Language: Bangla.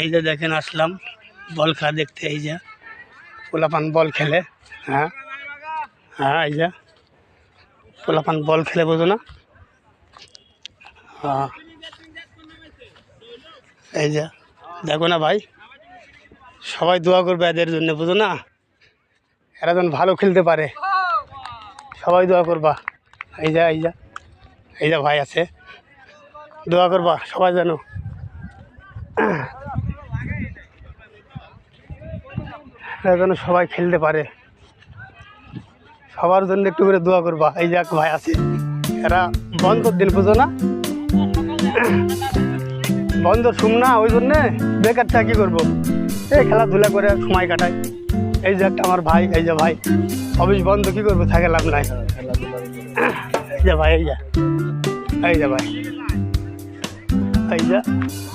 এই যে দেখেন আসলাম বল খেলা দেখতে। এই যে পোলাপান বল খেলে। হ্যাঁ হ্যাঁ, এই যে পোলাপান বল খেলে, বোঝো না? হ্যাঁ, এই যে দেখো না ভাই, সবাই দোয়া করবে এদের জন্য, বুঝো না? এরা যেন ভালো খেলতে পারে, সবাই দোয়া করবা। এই যে এই যে এই যে ভাই আছে, দোয়া করবা সবাই যেন এরা যেন সবাই খেলতে পারে, সবার জন্য একটু করে দোয়া করবা। এই যে এক ভাই আছে, এরা বন্ধর দিন, বুঝো না? বন্ধ শুম না, ওই জন্যে বেকার চা কী করবো, এই খেলাধুলা করে সময় কাটায়। এই যে একটা আমার ভাই, এই যে ভাই অফিস বন্ধ, কী করবো, থাকে লাভ নাই। এই যে ভাই, এই যে ভাই, এই যে